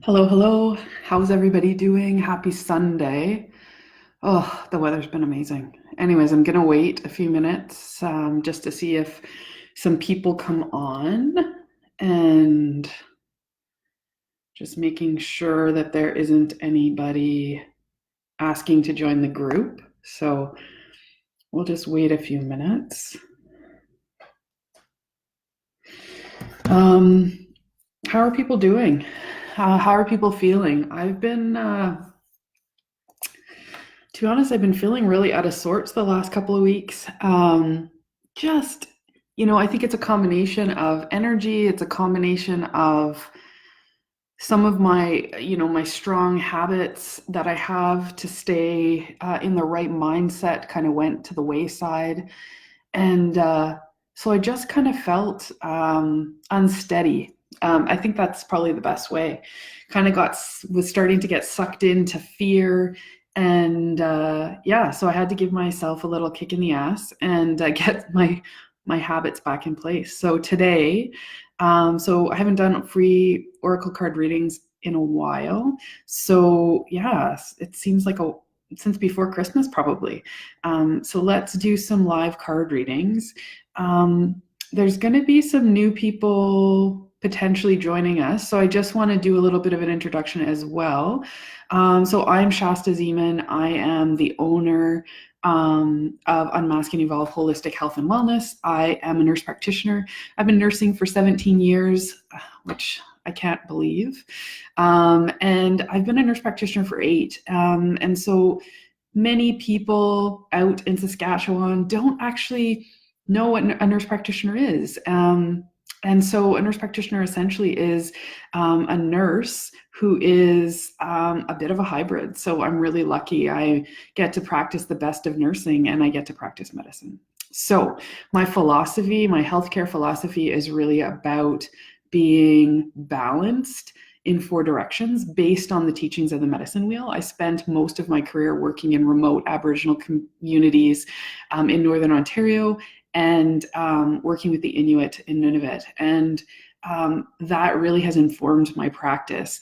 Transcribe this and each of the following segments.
Hello, hello. How's everybody doing? Happy Sunday. Oh, the weather's been amazing. Anyways, I'm gonna wait a few minutes just to see if some people come on and just making sure that there isn't anybody asking to join the group. So we'll just wait a few minutes. Um, how are people doing? How are people feeling? To be honest, I've been feeling really out of sorts the last couple of weeks. Just, I think it's a combination of energy. It's a combination of some of my strong habits that I have to stay in the right mindset kind of went to the wayside. And so I just kind of felt unsteady. I think that's probably the best way. Kind of was starting to get sucked into fear, and yeah, so I had to give myself a little kick in the ass and get my habits back in place. So today, so I haven't done free oracle card readings in a while. So yeah, it seems like a since before Christmas probably. So let's do some live card readings. There's going to be some new people potentially joining us. So I just want to do a little bit of an introduction as well. So I'm Shasta Zeman. I am the owner of Unmask and Evolve Holistic Health and Wellness. I am a nurse practitioner. I've been nursing for 17 years, which I can't believe. And I've been a nurse practitioner for 8. And so many people out in Saskatchewan don't actually know what a nurse practitioner is. And so a nurse practitioner essentially is a nurse who is a bit of a hybrid. So I'm really lucky. I get to practice the best of nursing and I get to practice medicine. So my philosophy, my healthcare philosophy is really about being balanced in 4 directions based on the teachings of the medicine wheel. I spent most of my career working in remote Aboriginal communities in Northern Ontario and working with the Inuit in Nunavut. And that really has informed my practice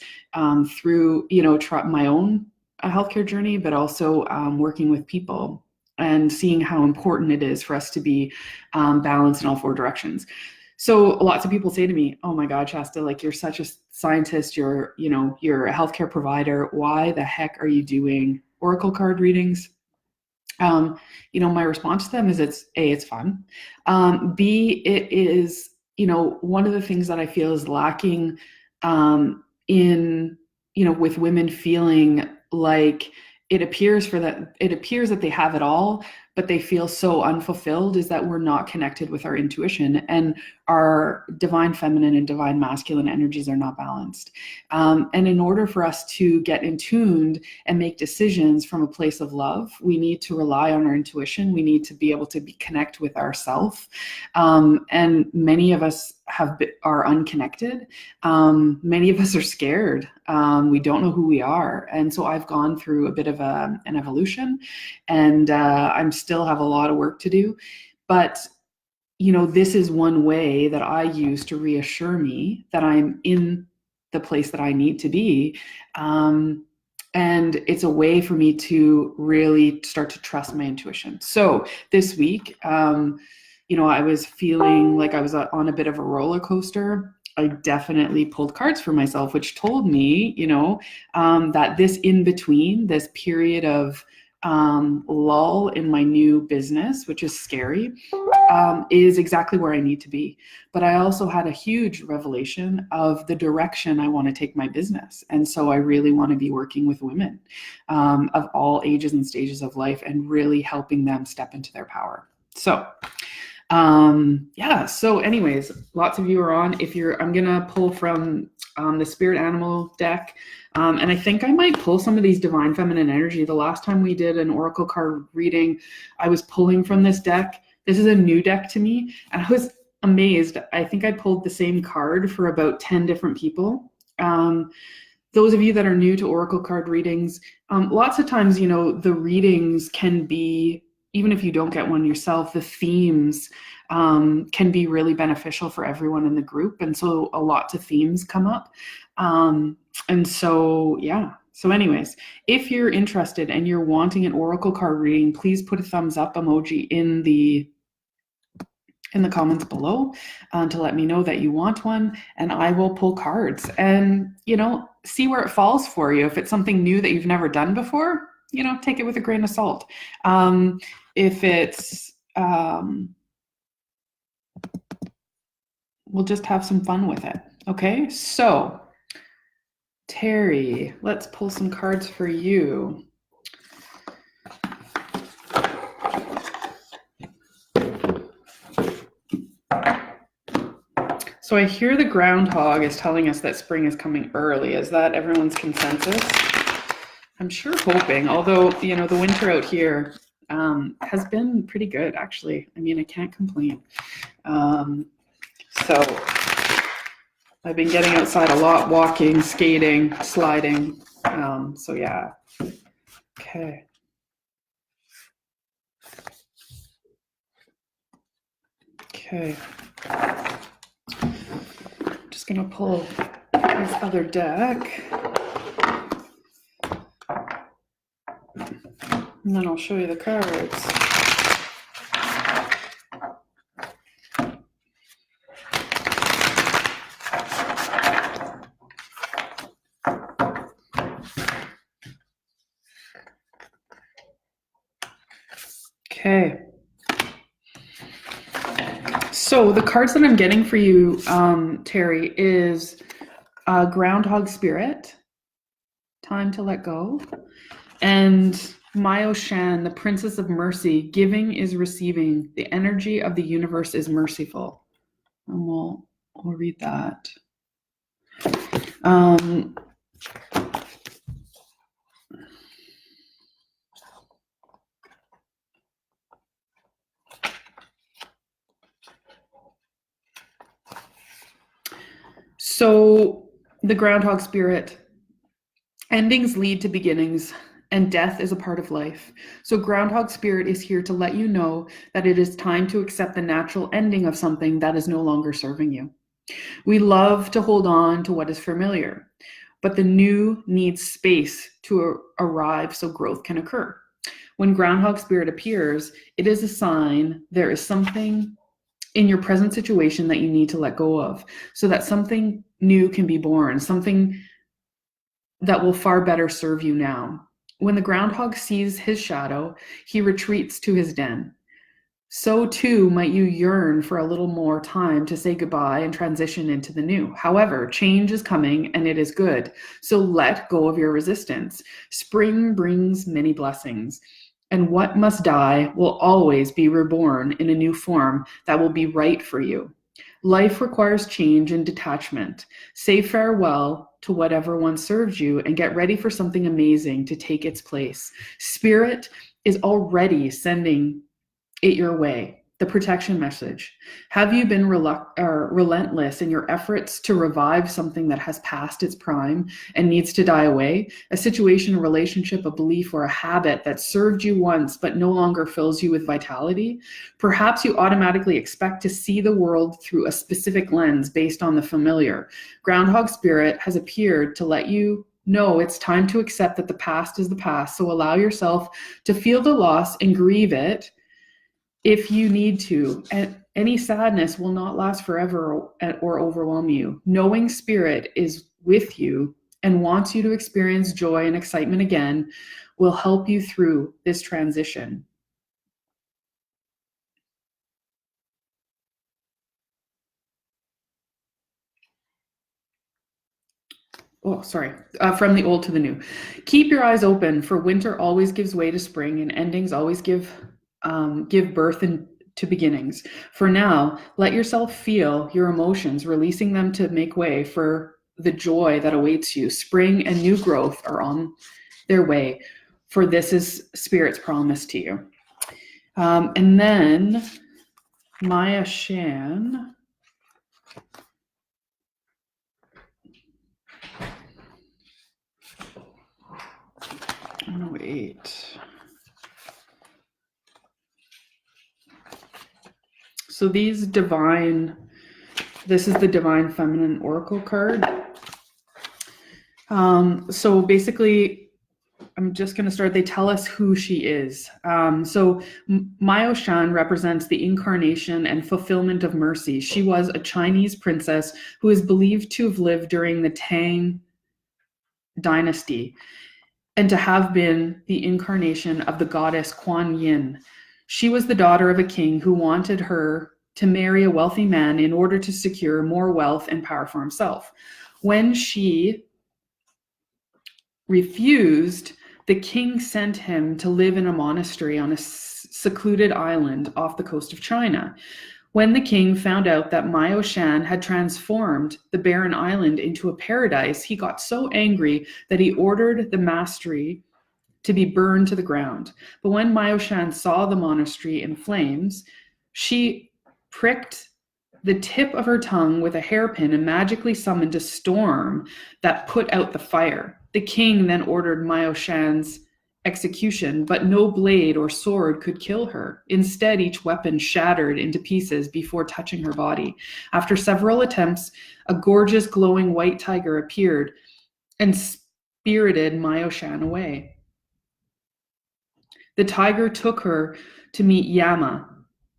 through, my own healthcare journey, but also working with people and seeing how important it is for us to be balanced in all 4 directions. So lots of people say to me, "Oh my God, Shasta, like you're such a scientist, you're a healthcare provider. Why the heck are you doing oracle card readings?" My response to them is it's fun. B, it is, one of the things that I feel is lacking in, with women feeling like it appears that they have it all, but they feel so unfulfilled, is that we're not connected with our intuition and our divine feminine and divine masculine energies are not balanced. And in order for us to get in tuned and make decisions from a place of love, we need to rely on our intuition. We need to be able to connect with ourself. And many of us are unconnected. Many of us are scared. We don't know who we are. And so I've gone through a bit of an evolution, and I'm still have a lot of work to do. But this is one way that I use to reassure me that I'm in the place that I need to be. And it's a way for me to really start to trust my intuition. So this week, I was feeling like I was on a bit of a roller coaster. I definitely pulled cards for myself, which told me, that this in between, this period of lull in my new business, which is scary, is exactly where I need to be. But I also had a huge revelation of the direction I want to take my business. And so I really want to be working with women of all ages and stages of life and really helping them step into their power. So so anyways, lots of you are on. I'm gonna pull from the spirit animal deck, and I think I might pull some of these divine feminine energy. The last time we did an oracle card reading, I was pulling from this deck. This is a new deck to me, and I was amazed. I think I pulled the same card for about 10 different people. Those of you that are new to oracle card readings, lots of times, the readings can be, even if you don't get one yourself, the themes can be really beneficial for everyone in the group. And so lots of themes come up. And so, yeah. So anyways, if you're interested and you're wanting an oracle card reading, please put a thumbs up emoji in the comments below to let me know that you want one, and I will pull cards and, see where it falls for you. If it's something new that you've never done before, take it with a grain of salt. If it's, we'll just have some fun with it. Okay, so Terry, let's pull some cards for you. So I hear the groundhog is telling us that spring is coming early. Is that everyone's consensus? I'm sure hoping, although, the winter out here has been pretty good, actually. I mean, I can't complain. So I've been getting outside a lot, walking, skating, sliding. So yeah. Okay. Okay. Just gonna pull this other deck. And then I'll show you the cards. Okay. So the cards that I'm getting for you, Terry, is Groundhog Spirit, Time to Let Go, and Myo Shan, the Princess of Mercy, Giving is Receiving. The energy of the universe is merciful. And we'll read that. So the Groundhog Spirit, endings lead to beginnings, and death is a part of life. So Groundhog Spirit is here to let you know that it is time to accept the natural ending of something that is no longer serving you. We love to hold on to what is familiar, but the new needs space to arrive so growth can occur. When Groundhog Spirit appears, it is a sign there is something in your present situation that you need to let go of so that something new can be born, something that will far better serve you now. When the groundhog sees his shadow, he retreats to his den. So too might you yearn for a little more time to say goodbye and transition into the new. However, change is coming and it is good. So let go of your resistance. Spring brings many blessings, and what must die will always be reborn in a new form that will be right for you. Life requires change and detachment. Say farewell to whatever once served you and get ready for something amazing to take its place. Spirit is already sending it your way. The protection message. Have you been relentless in your efforts to revive something that has passed its prime and needs to die away? A situation, a relationship, a belief, or a habit that served you once but no longer fills you with vitality? Perhaps you automatically expect to see the world through a specific lens based on the familiar. Groundhog Spirit has appeared to let you know it's time to accept that the past is the past. So allow yourself to feel the loss and grieve it if you need to. And any sadness will not last forever or overwhelm you. Knowing Spirit is with you and wants you to experience joy and excitement again will help you through this transition. From the old to the new. Keep your eyes open, for winter always gives way to spring, and endings always give birth to beginnings. For now, let yourself feel your emotions, releasing them to make way for the joy that awaits you. Spring and new growth are on their way, for this is Spirit's promise to you. And then Maya Shan. Wait. So this is the Divine Feminine Oracle card. So basically, I'm just going to start. They tell us who she is. So Mao Shan represents the incarnation and fulfillment of mercy. She was a Chinese princess who is believed to have lived during the Tang dynasty and to have been the incarnation of the goddess Kuan Yin. She was the daughter of a king who wanted her to marry a wealthy man in order to secure more wealth and power for himself. When she refused, the king sent him to live in a monastery on a secluded island off the coast of China. When the king found out that Mao Shan had transformed the barren island into a paradise, he got so angry that he ordered the monastery to be burned to the ground. But when Mao Shan saw the monastery in flames, she pricked the tip of her tongue with a hairpin and magically summoned a storm that put out the fire. The king then ordered Mao Shan's execution, but no blade or sword could kill her. Instead, each weapon shattered into pieces before touching her body. After several attempts, a gorgeous glowing white tiger appeared and spirited Mao Shan away. The tiger took her to meet Yama,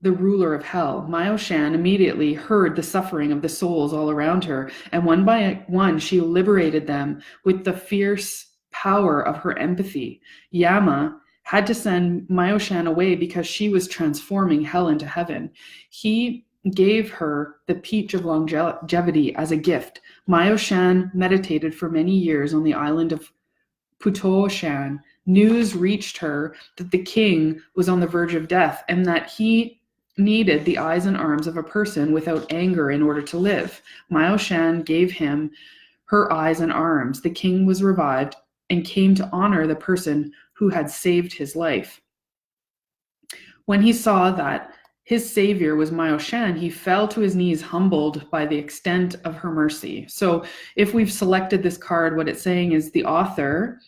the ruler of hell. Mao Shan immediately heard the suffering of the souls all around her, and one by one she liberated them with the fierce power of her empathy. Yama had to send Mao Shan away because she was transforming hell into heaven. He gave her the peach of longevity as a gift. Mao Shan meditated for many years on the island of Puto Shan. News reached her that the king was on the verge of death and that he needed the eyes and arms of a person without anger in order to live. Mao Shan gave him her eyes and arms. The king was revived and came to honor the person who had saved his life. When he saw that his savior was Mao Shan, he fell to his knees, humbled by the extent of her mercy. So if we've selected this card, what it's saying is the author,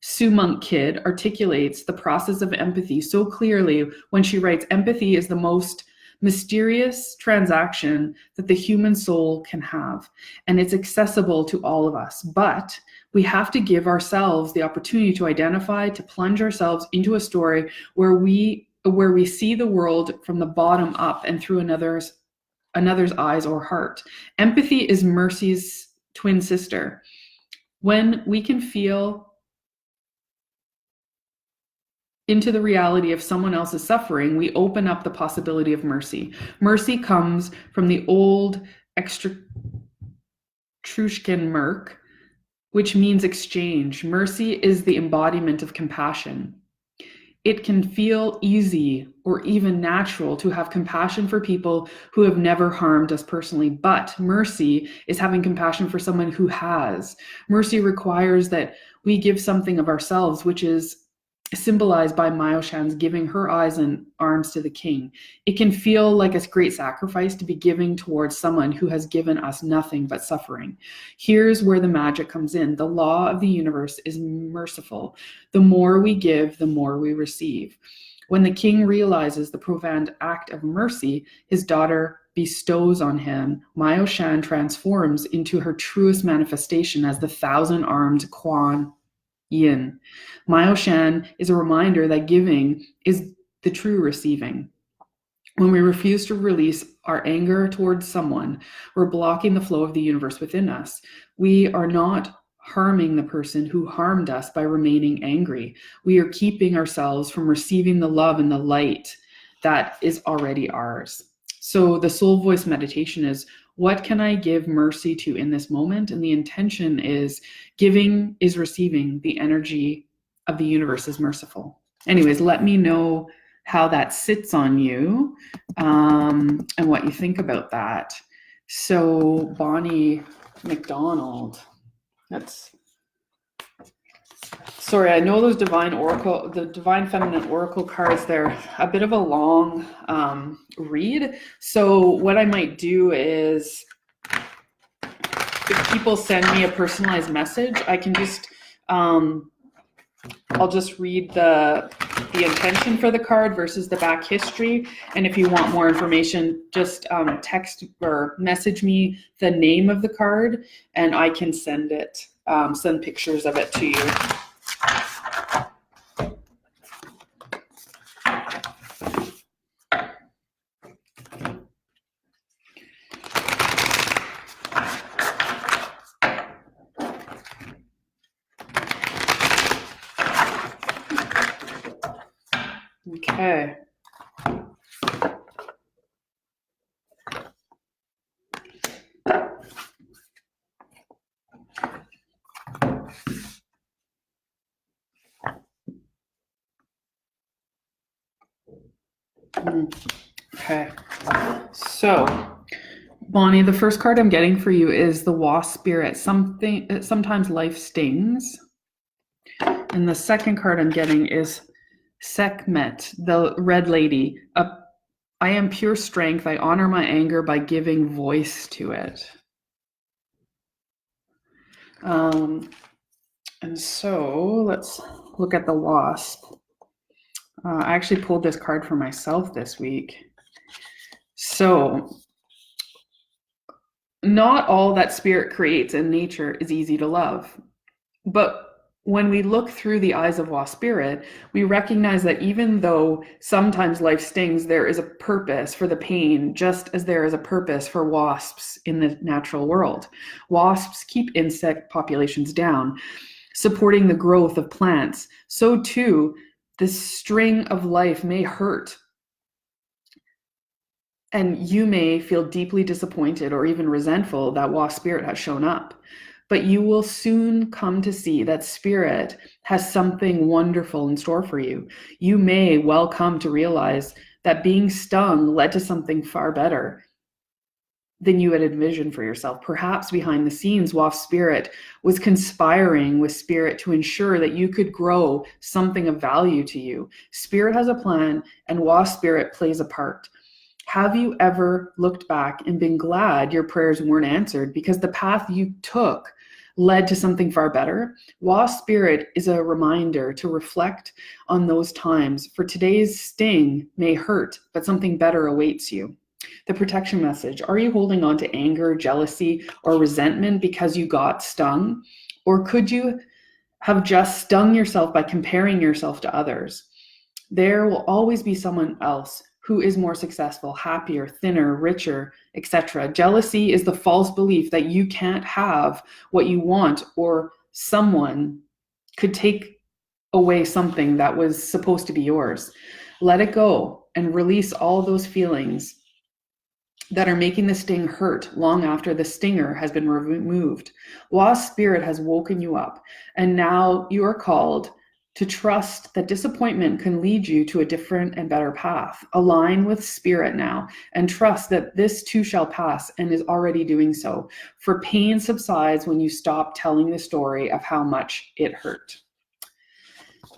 Sue Monk Kidd, articulates the process of empathy so clearly when she writes, empathy is the most mysterious transaction that the human soul can have, and it's accessible to all of us. But we have to give ourselves the opportunity to identify, to plunge ourselves into a story where we see the world from the bottom up and through another's eyes or heart. Empathy is mercy's twin sister. When we can feel into the reality of someone else's suffering, we open up the possibility of mercy. Mercy comes from the old Etruscan merc, which means exchange. Mercy is the embodiment of compassion. It can feel easy or even natural to have compassion for people who have never harmed us personally, but mercy is having compassion for someone who has. Mercy requires that we give something of ourselves, which is symbolized by Mao Shan's giving her eyes and arms to the king. It can feel like a great sacrifice to be giving towards someone who has given us nothing but suffering. Here's where the magic comes in. The law of the universe is merciful. The more we give, the more we receive. When the king realizes the profound act of mercy his daughter bestows on him, Mao Shan transforms into her truest manifestation as the thousand-armed Kuan Yin. Mao Shan is a reminder that giving is the true receiving. When we refuse to release our anger towards someone, we're blocking the flow of the universe within us. We are not harming the person who harmed us by remaining angry. We are keeping ourselves from receiving the love and the light that is already ours. So the soul voice meditation is, what can I give mercy to in this moment? And the intention is giving is receiving. The energy of the universe is merciful. Anyways, let me know how that sits on you and what you think about that. So Bonnie McDonald, sorry, I know those the Divine Feminine Oracle cards, they're a bit of a long read. So what I might do is, if people send me a personalized message, I can just, I'll just read the intention for the card versus the back history. And if you want more information, just text or message me the name of the card and I can send it send pictures of it to you. Okay. Okay. So, Bonnie, the first card I'm getting for you is the Wasp Spirit. Sometimes life stings. And the second card I'm getting is Sekhmet, the Red Lady. I am pure strength. I honor my anger by giving voice to it. And so let's look at the Wasp. I actually pulled this card for myself this week. So, not all that spirit creates in nature is easy to love. But when we look through the eyes of Wasp Spirit, we recognize that even though sometimes life stings, there is a purpose for the pain, just as there is a purpose for wasps in the natural world. Wasps keep insect populations down, supporting the growth of plants. So too, this string of life may hurt, and you may feel deeply disappointed or even resentful that Wasp Spirit has shown up. But you will soon come to see that Spirit has something wonderful in store for you. You may well come to realize that being stung led to something far better than you had envisioned for yourself. Perhaps behind the scenes, Wasp Spirit was conspiring with Spirit to ensure that you could grow something of value to you. Spirit has a plan, and Wasp Spirit plays a part. Have you ever looked back and been glad your prayers weren't answered because the path you took led to something far better? Wasp Spirit is a reminder to reflect on those times, for today's sting may hurt, but something better awaits you. The protection message: are you holding on to anger, jealousy, or resentment because you got stung? Or could you have just stung yourself by comparing yourself to others? There will always be someone else who is more successful, happier, thinner, richer, etc. Jealousy is the false belief that you can't have what you want, or someone could take away something that was supposed to be yours. Let it go and release all those feelings that are making the sting hurt long after the stinger has been removed. Wasp Spirit has woken you up, and now you are called to trust that disappointment can lead you to a different and better path. Align with Spirit now and trust that this too shall pass, and is already doing so. For pain subsides when you stop telling the story of how much it hurt.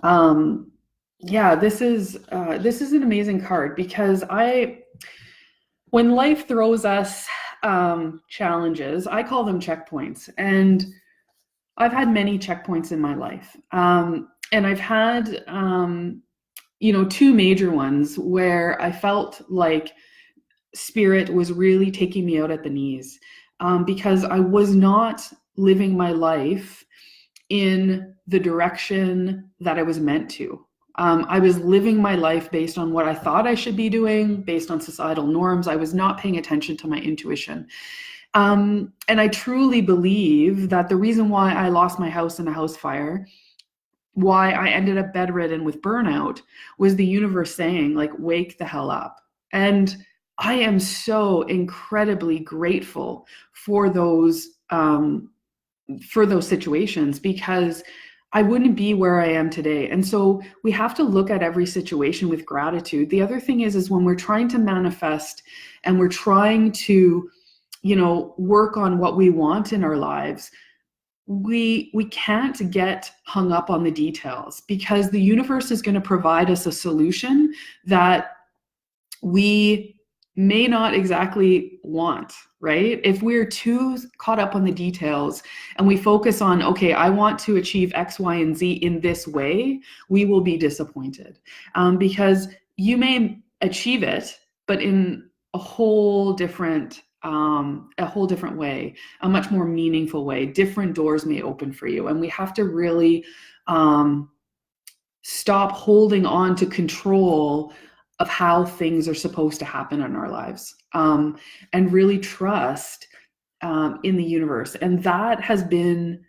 Yeah, this is an amazing card, because when life throws us challenges, I call them checkpoints, and I've had many checkpoints in my life. And I've had, two major ones where I felt like Spirit was really taking me out at the knees, because I was not living my life in the direction that I was meant to. I was living my life based on what I thought I should be doing, based on societal norms. I was not paying attention to my intuition. And I truly believe that the reason why I lost my house in a house fire, why I ended up bedridden with burnout, was the universe saying, like, wake the hell up. And I am so incredibly grateful for those situations, because I wouldn't be where I am today. And so we have to look at every situation with gratitude. The other thing is when we're trying to manifest and we're trying to, work on what we want in our lives, we can't get hung up on the details, because the universe is going to provide us a solution that we may not exactly want, right? If we're too caught up on the details and we focus on, okay, I want to achieve X, Y, and Z in this way, we will be disappointed, because you may achieve it, but in a whole different a whole different way, a much more meaningful way. Different doors may open for you. And we have to really stop holding on to control of how things are supposed to happen in our lives, and really trust in the universe. And that has been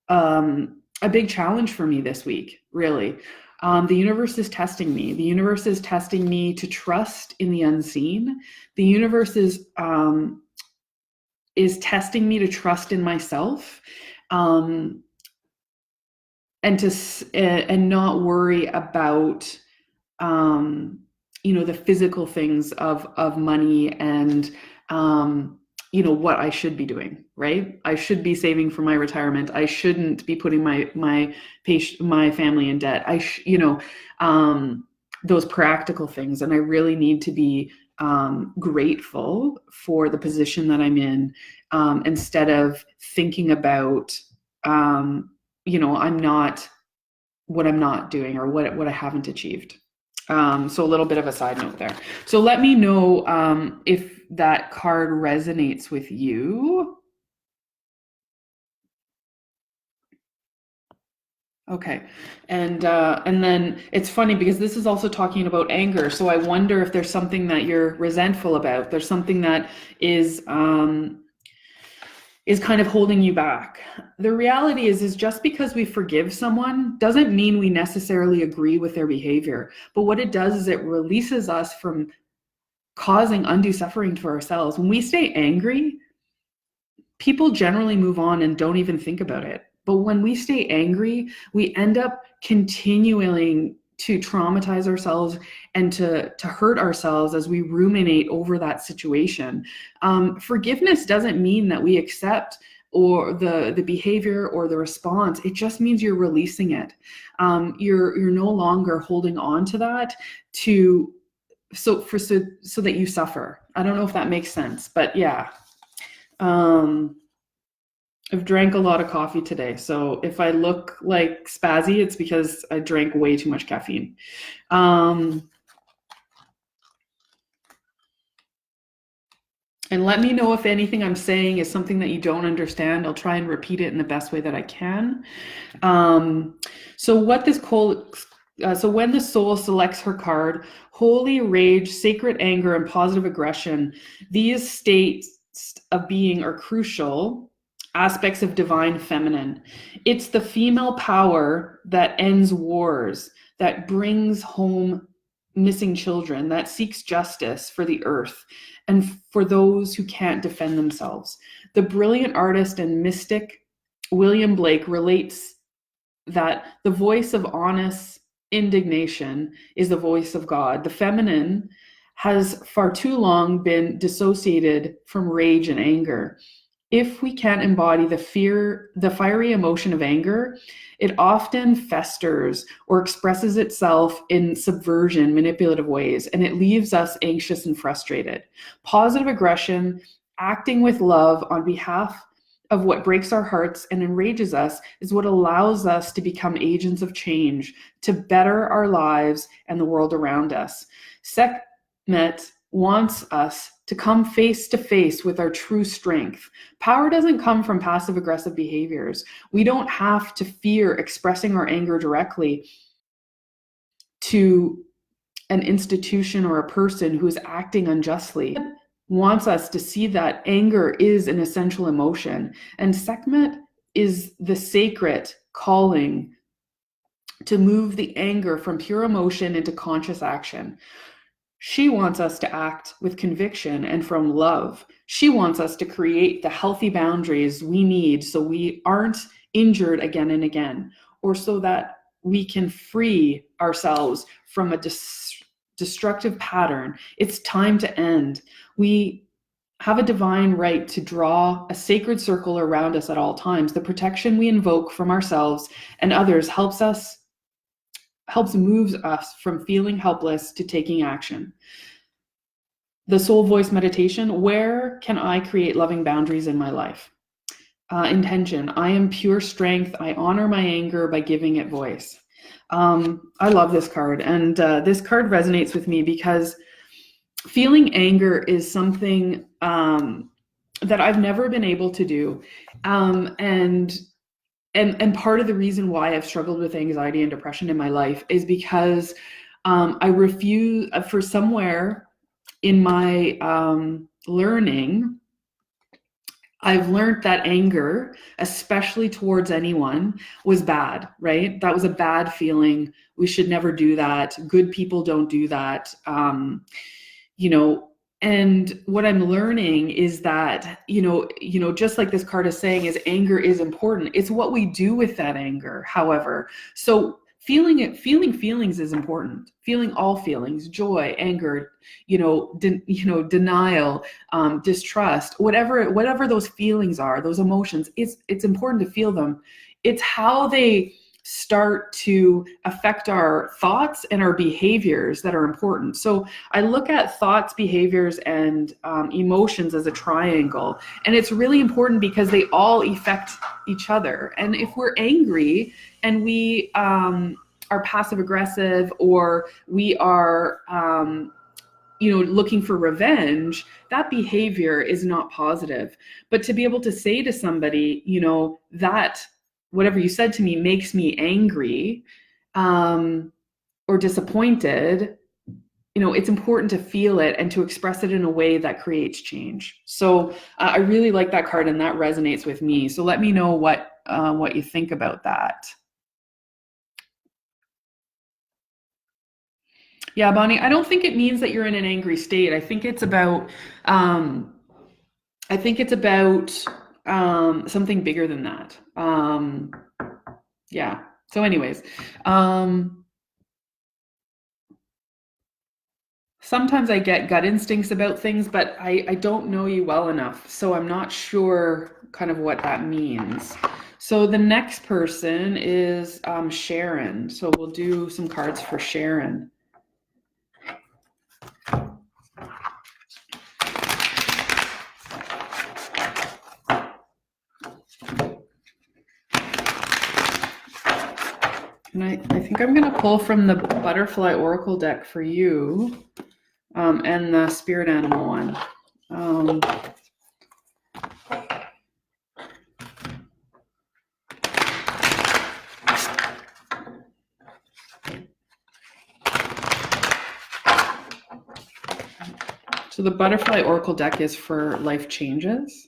a big challenge for me this week, really. The universe is testing me. The universe is testing me to trust in the unseen. The universe is testing me to trust in myself, and not worry about the physical things of money and what I should be doing, right? I should be saving for my retirement. I shouldn't be putting my family in debt. Those practical things. And I really need to be grateful for the position that I'm in, instead of thinking about, I'm not what I'm not doing or what I haven't achieved. So a little bit of a side note there. So let me know if that card resonates with you. Okay. And then it's funny because this is also talking about anger. So I wonder if there's something that you're resentful about. There's something that is kind of holding you back. The reality is just because we forgive someone doesn't mean we necessarily agree with their behavior. But what it does is it releases us from causing undue suffering to ourselves. When we stay angry, people generally move on and don't even think about it. But when we stay angry, we end up continuing to traumatize ourselves and to hurt ourselves as we ruminate over that situation. Forgiveness doesn't mean that we accept or the behavior or the response. It just means you're releasing it. You're no longer holding on to that so that you suffer. I don't know if that makes sense, but yeah. I've drank a lot of coffee today, so if I look like spazzy, it's because I drank way too much caffeine. And let me know if anything I'm saying is something that you don't understand. I'll try and repeat it in the best way that I can. So when the soul selects her card, holy rage, sacred anger, and positive aggression, these states of being are crucial aspects of divine feminine. It's the female power that ends wars, that brings home missing children, that seeks justice for the earth and for those who can't defend themselves. The brilliant artist and mystic William Blake relates that the voice of honest indignation is the voice of God. The feminine has far too long been dissociated from rage and anger. If we can't embody the fiery emotion of anger, it often festers or expresses itself in subversion, manipulative ways, and it leaves us anxious and frustrated. Positive aggression, acting with love on behalf of what breaks our hearts and enrages us, is what allows us to become agents of change, to better our lives and the world around us. Sekhmet wants us to come face to face with our true strength. Power doesn't come from passive aggressive behaviors. We don't have to fear expressing our anger directly to an institution or a person who is acting unjustly. It wants us to see that anger is an essential emotion, and Sekhmet is the sacred calling to move the anger from pure emotion into conscious action. She wants us to act with conviction and from love. She wants us to create the healthy boundaries we need so we aren't injured again and again, or so that we can free ourselves from a destructive pattern. It's time to end. We have a divine right to draw a sacred circle around us at all times. The protection we invoke from ourselves and others helps moves us from feeling helpless to taking action. The soul voice meditation: where can I create loving boundaries in my life? Intention: I am pure strength. I honor my anger by giving it voice. I love this card, and this card resonates with me because feeling anger is something that I've never been able to do. And part of the reason why I've struggled with anxiety and depression in my life is because I refuse, for somewhere in my learning, I've learned that anger, especially towards anyone, was bad, right? That was a bad feeling. We should never do that. Good people don't do that. You know, and what I'm learning is that, just like this card is saying, is anger is important. It's what we do with that anger, however. So feeling feelings is important. Feeling all feelings, joy, anger, denial, distrust, whatever those feelings are, those emotions, it's important to feel them. It's how they start to affect our thoughts and our behaviors that are important. So I look at thoughts, behaviors, and emotions as a triangle. And it's really important because they all affect each other. And if we're angry and we are passive aggressive, or we are looking for revenge, that behavior is not positive. But to be able to say to somebody, that whatever you said to me makes me angry, or disappointed, it's important to feel it and to express it in a way that creates change. So I really like that card, and that resonates with me. So let me know what you think about that. Yeah, Bonnie, I don't think it means that you're in an angry state. I think it's about something bigger than that. Yeah. So anyways, sometimes I get gut instincts about things, but I don't know you well enough. So I'm not sure kind of what that means. So the next person is Sharon. So we'll do some cards for Sharon. And I think I'm going to pull from the Butterfly Oracle deck for you, and the Spirit Animal one. So the Butterfly Oracle deck is for life changes.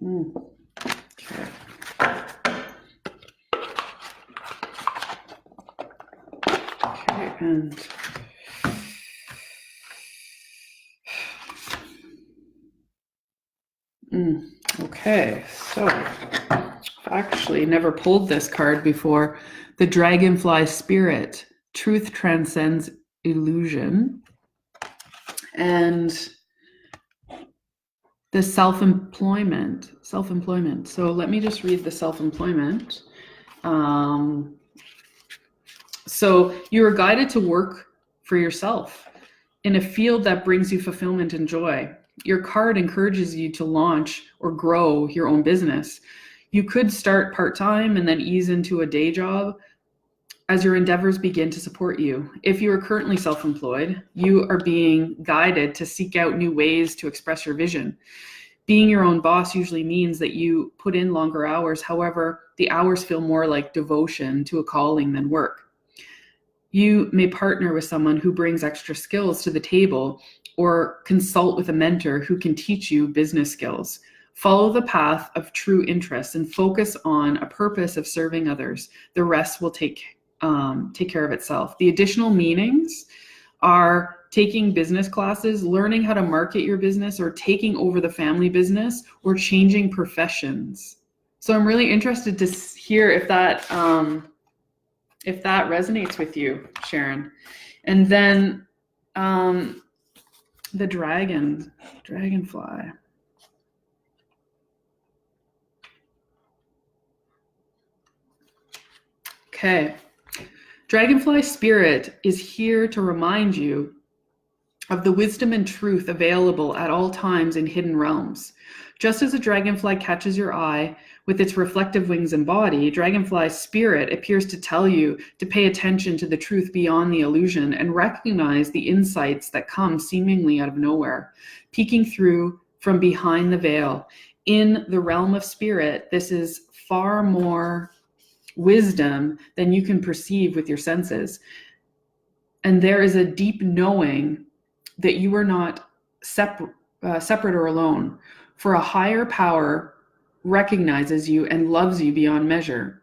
Okay. Okay, and okay, so I've actually never pulled this card before. The Dragonfly Spirit. Truth transcends illusion. And the self-employment. So let me just read the self-employment. So you are guided to work for yourself in a field that brings you fulfillment and joy. Your card encourages you to launch or grow your own business. You could start part-time and then ease into a day job as your endeavors begin to support you. If you are currently self-employed, you are being guided to seek out new ways to express your vision. Being your own boss usually means that you put in longer hours. However, the hours feel more like devotion to a calling than work. You may partner with someone who brings extra skills to the table, or consult with a mentor who can teach you business skills. Follow the path of true interest and focus on a purpose of serving others. The rest will take care of itself. The additional meanings are taking business classes, learning how to market your business, or taking over the family business, or changing professions. So I'm really interested to hear if that resonates with you, Sharon. And then the dragonfly. Okay. Dragonfly Spirit is here to remind you of the wisdom and truth available at all times in hidden realms. Just as a dragonfly catches your eye with its reflective wings and body, dragonfly's spirit appears to tell you to pay attention to the truth beyond the illusion and recognize the insights that come seemingly out of nowhere, peeking through from behind the veil. In the realm of spirit, this is far more wisdom than you can perceive with your senses. And there is a deep knowing that you are not separate or alone, for a higher power recognizes you and loves you beyond measure.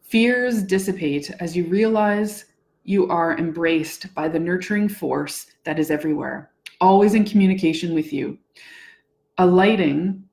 Fears dissipate as you realize you are embraced by the nurturing force that is everywhere, always in communication with you. A lighting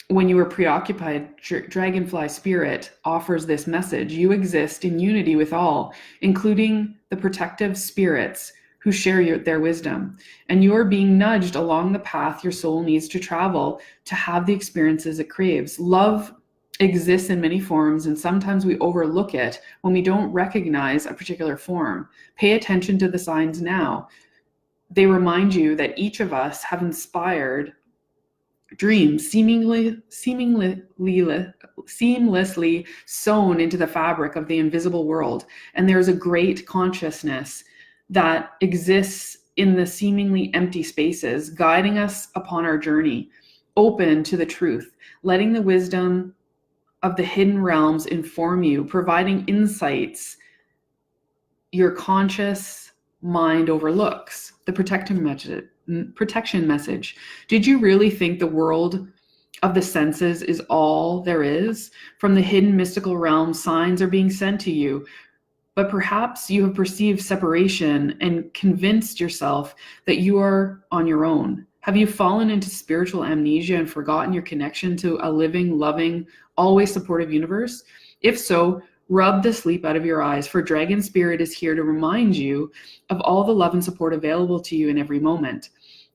when you are preoccupied, dragonfly spirit offers this message. You exist in unity with all, including the protective spirits who share their wisdom. And you are being nudged along the path your soul needs to travel to have the experiences it craves. Love exists in many forms, and sometimes we overlook it when we don't recognize a particular form. Pay attention to the signs now. They remind you that each of us have inspired dreams seamlessly sewn into the fabric of the invisible world. And there's a great consciousness that exists in the seemingly empty spaces, guiding us upon our journey, open to the truth, letting the wisdom of the hidden realms inform you, providing insights your conscious mind overlooks. The protection message. Did you really think the world of the senses is all there is? From the hidden mystical realm, signs are being sent to you, but perhaps you have perceived separation and convinced yourself that you are on your own. Have you fallen into spiritual amnesia and forgotten your connection to a living, loving, always supportive universe? If so, rub the sleep out of your eyes, for Dragon Spirit is here to remind you of all the love and support available to you in every moment.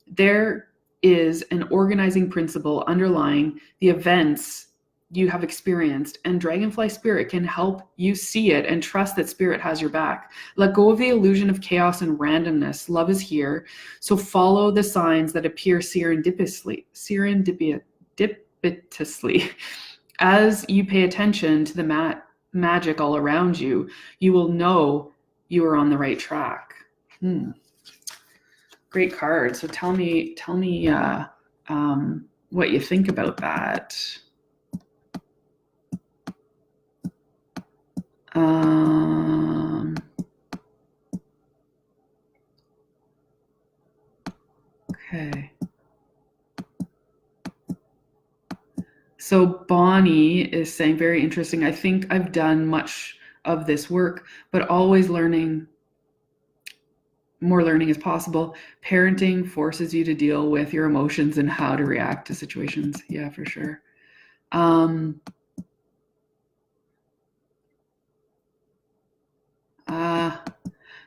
There is an organizing principle underlying the events you have experienced, and Dragonfly Spirit can help you see it and trust that Spirit has your back. Let go of the illusion of chaos and randomness. Love is here, so follow the signs that appear serendipitously. As you pay attention to the magic all around you, you will know you are on the right track. Great card. So tell me what you think about that. Okay. So Bonnie is saying, very interesting. I think I've done much of this work, but always learning. More learning is possible. Parenting forces you to deal with your emotions and how to react to situations. Yeah, for sure.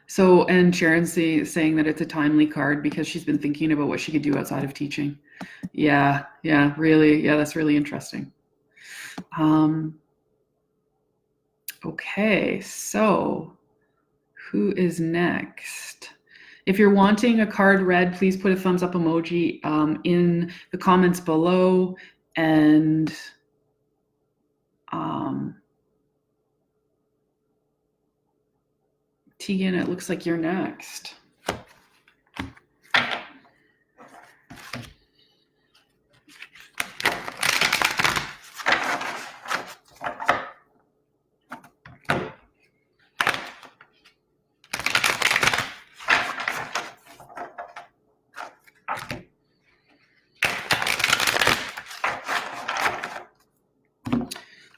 So, and Sharon's saying that it's a timely card because she's been thinking about what she could do outside of teaching. Yeah, really. Yeah, that's really interesting. Okay, so who is next? If you're wanting a card read, please put a thumbs up emoji in the comments below. And Tegan, it looks like you're next.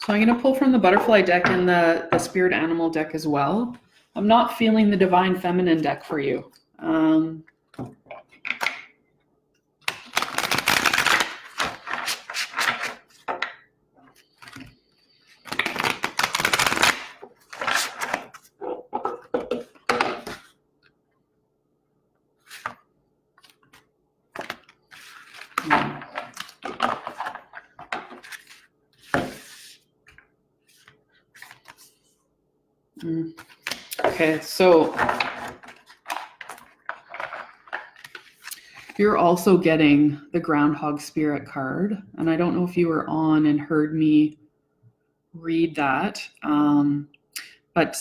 So I'm going to pull from the butterfly deck and the spirit animal deck as well. I'm not feeling the divine feminine deck for you. Okay, so You're also getting the Groundhog Spirit card. And I don't know if you were on and heard me read that. But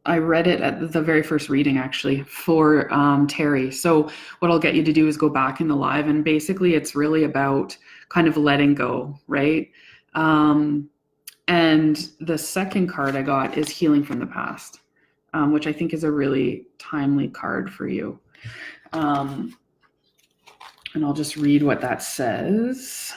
I read it at the very first reading actually for Terry. So what I'll get you to do is go back in the live, and basically it's really about kind of letting go, right? And the second card I got is Healing from the Past, which I think is a really timely card for you. And I'll just read what that says.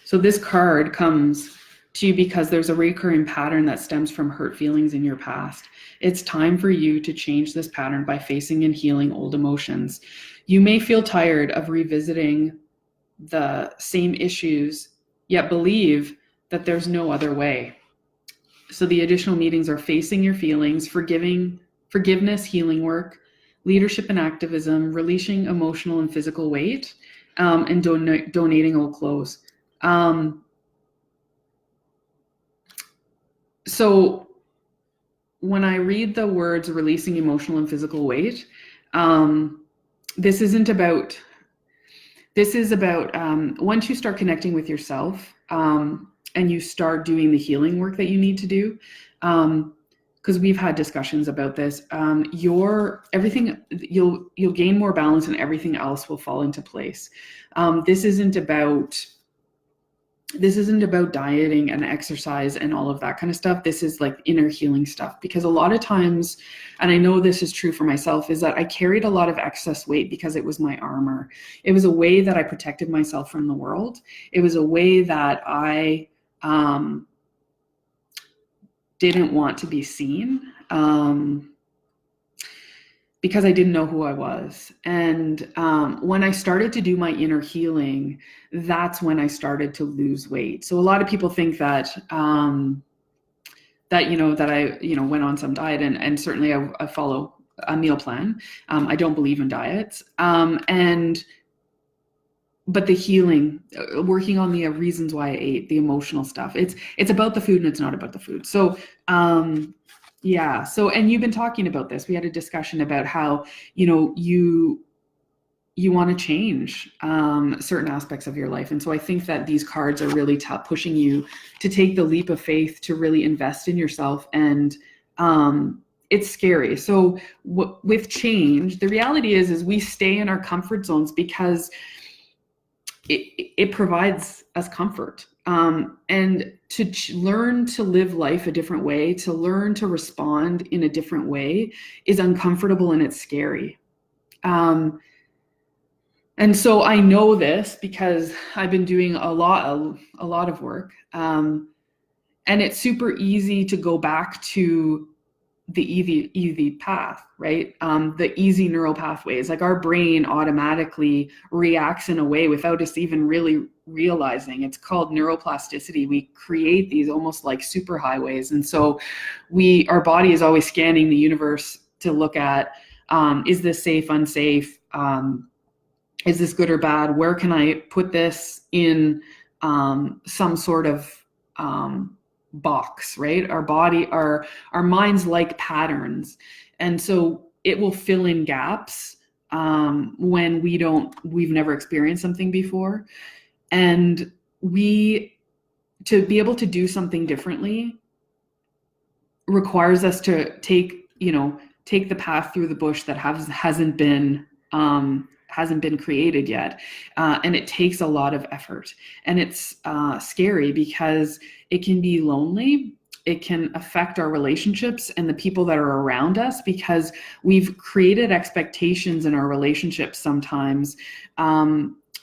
So this card comes to you because there's a recurring pattern that stems from hurt feelings in your past. It's time for you to change this pattern by facing and healing old emotions. You may feel tired of revisiting the same issues, yet believe that there's no other way. So the additional meetings are facing your feelings, forgiveness, healing work, leadership and activism, releasing emotional and physical weight, and donating old clothes. So when I read the words releasing emotional and physical weight, this is about once you start connecting with yourself, and you start doing the healing work that you need to do, because we've had discussions about this, you'll gain more balance and everything else will fall into place. This isn't about dieting and exercise and all of that kind of stuff. This is like inner healing stuff, because a lot of times, and I know this is true for myself, is that I carried a lot of excess weight because it was my armor. It was a way that I protected myself from the world. It was a way that I didn't want to be seen, because I didn't know who I was. And when I started to do my inner healing, that's when I started to lose weight. So a lot of people think that that I went on some diet, and certainly I follow a meal plan. I don't believe in diets, but the healing, working on the reasons why I ate, the emotional stuff. It's about the food, and it's not about the food. So yeah. So, and you've been talking about this. We had a discussion about how, you want to change certain aspects of your life. And so I think that these cards are really pushing you to take the leap of faith, to really invest in yourself. And it's scary. So with change, the reality is we stay in our comfort zones because it provides us comfort. And to learn to live life a different way, to learn to respond in a different way, is uncomfortable and it's scary. And so I know this because I've been doing a lot of work. And it's super easy to go back to the easy path, right? The easy neural pathways. Like our brain automatically reacts in a way without us even really realizing. It's called neuroplasticity. We create these almost like super highways. And so our body is always scanning the universe to look at, is this safe, unsafe? Is this good or bad? Where can I put this in some sort of box, right? Our body, our minds like patterns. And so it will fill in gaps when we've never experienced something before. And to be able to do something differently requires us to take the path through the bush that hasn't been created yet. And it takes a lot of effort, and it's scary because it can be lonely. It can affect our relationships and the people that are around us, because we've created expectations in our relationships sometimes.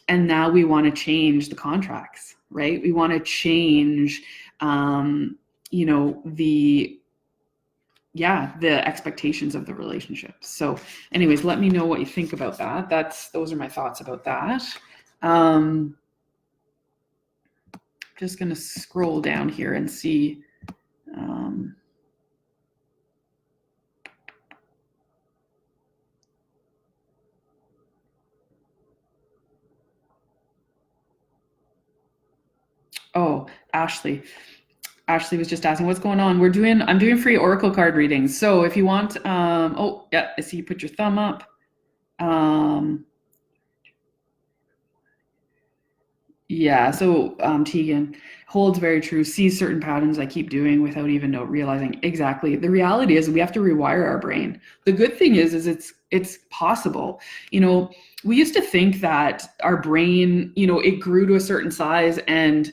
And now we want to change the contracts, right? We want to change, the expectations of the relationship. So anyways, let me know what you think about that. Those are my thoughts about that. Just going to scroll down here and see. Oh, Ashley. Ashley was just asking what's going on. I'm doing free oracle card readings. So if you want, oh yeah, I see you put your thumb up. Yeah, so Tegan holds very true, sees certain patterns I keep doing without even realizing exactly. The reality is we have to rewire our brain. The good thing is it's possible. We used to think that our brain, it grew to a certain size and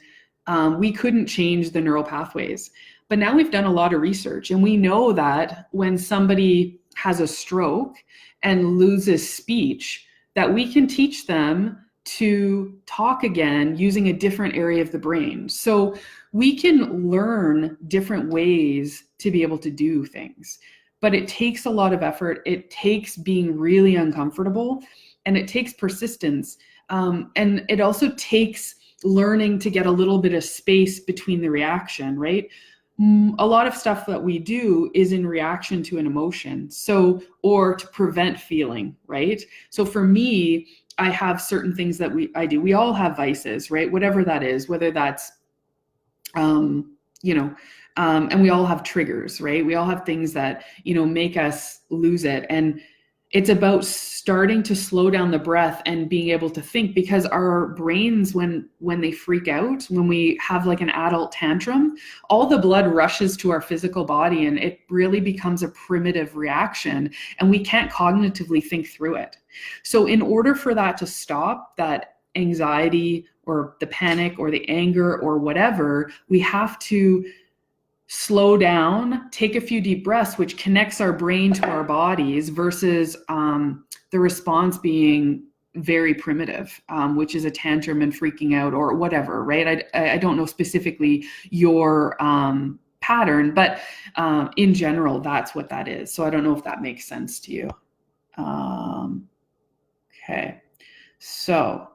we couldn't change the neural pathways. But now we've done a lot of research and we know that when somebody has a stroke and loses speech, that we can teach them to talk again using a different area of the brain. So we can learn different ways to be able to do things, but it takes a lot of effort. It takes being really uncomfortable and it takes persistence. And it also takes learning to get a little bit of space between the reaction, right? A lot of stuff that we do is in reaction to an emotion, or to prevent feeling, right? So for me, I have certain things that I do. We all have vices, right? Whatever that is, whether that's, and we all have triggers, right? We all have things that, make us lose it. And it's about starting to slow down the breath and being able to think, because our brains, when they freak out, when we have like an adult tantrum, all the blood rushes to our physical body and it really becomes a primitive reaction and we can't cognitively think through it. So in order for that to stop, that anxiety or the panic or the anger or whatever, we have to slow down, take a few deep breaths, which connects our brain to our bodies versus the response being very primitive, which is a tantrum and freaking out or whatever, right? I don't know specifically your pattern, but in general, that's what that is. So I don't know if that makes sense to you. Okay, so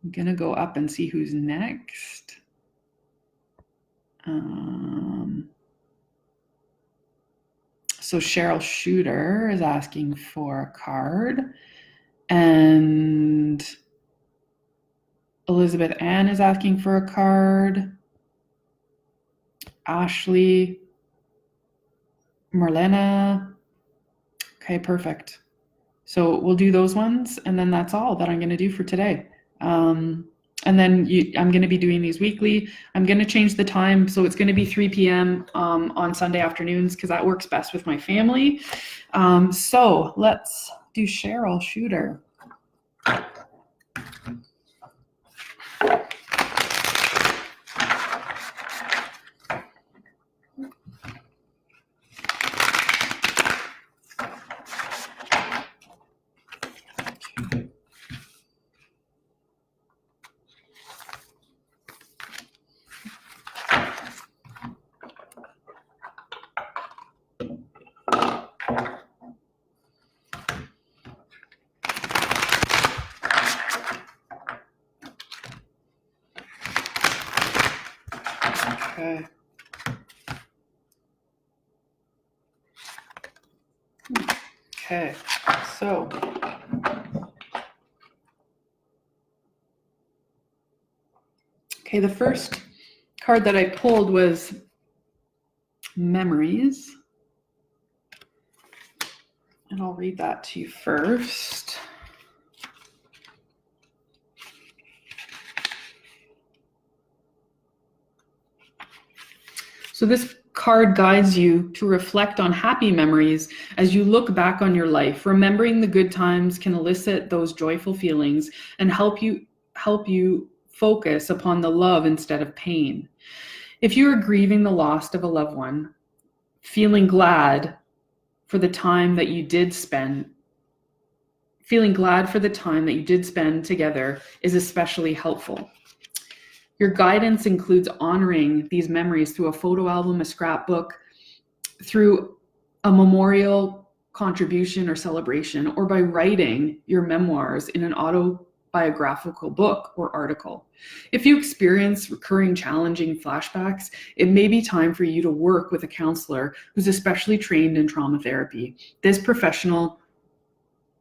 I'm gonna go up and see who's next. So Cheryl Shooter is asking for a card, and Elizabeth Ann is asking for a card. Ashley, Marlena. Okay, perfect. So we'll do those ones, and then that's all that I'm going to do for today. And then I'm going to be doing these weekly. I'm going to change the time, so it's going to be 3 p.m. On Sunday afternoons because that works best with my family. So let's do Cheryl Shooter. Okay. Okay, so the first card that I pulled was Memories. And I'll read that to you first. So this card guides you to reflect on happy memories as you look back on your life. Remembering the good times can elicit those joyful feelings and help you focus upon the love instead of pain. If you are grieving the loss of a loved one, feeling glad for the time that you did spend together is especially helpful. Your guidance includes honoring these memories through a photo album, a scrapbook, through a memorial contribution or celebration, or by writing your memoirs in an autobiographical book or article. If you experience recurring challenging flashbacks, it may be time for you to work with a counselor who's especially trained in trauma therapy. This professional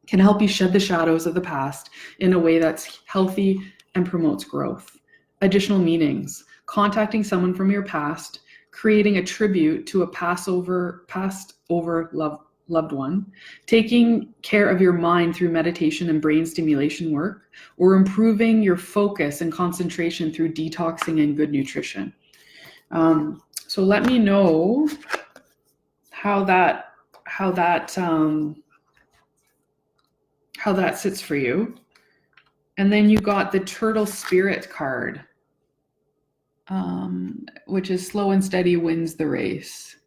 can help you shed the shadows of the past in a way that's healthy and promotes growth. Additional meanings: contacting someone from your past creating a tribute to a passed over loved one, taking care of your mind through meditation and brain stimulation work, or improving your focus and concentration through detoxing and good nutrition. So let me know how that sits for you. And then you got the Turtle Spirit card, which is slow and steady wins the race.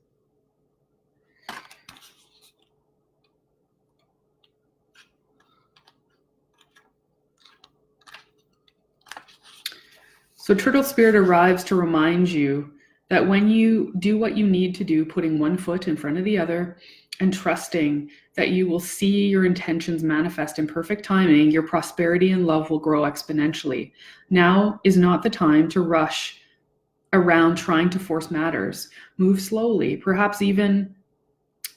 So Turtle Spirit arrives to remind you that when you do what you need to do, putting one foot in front of the other and trusting that you will see your intentions manifest in perfect timing, your prosperity and love will grow exponentially. Now is not the time to rush around trying to force matters. Move slowly, perhaps even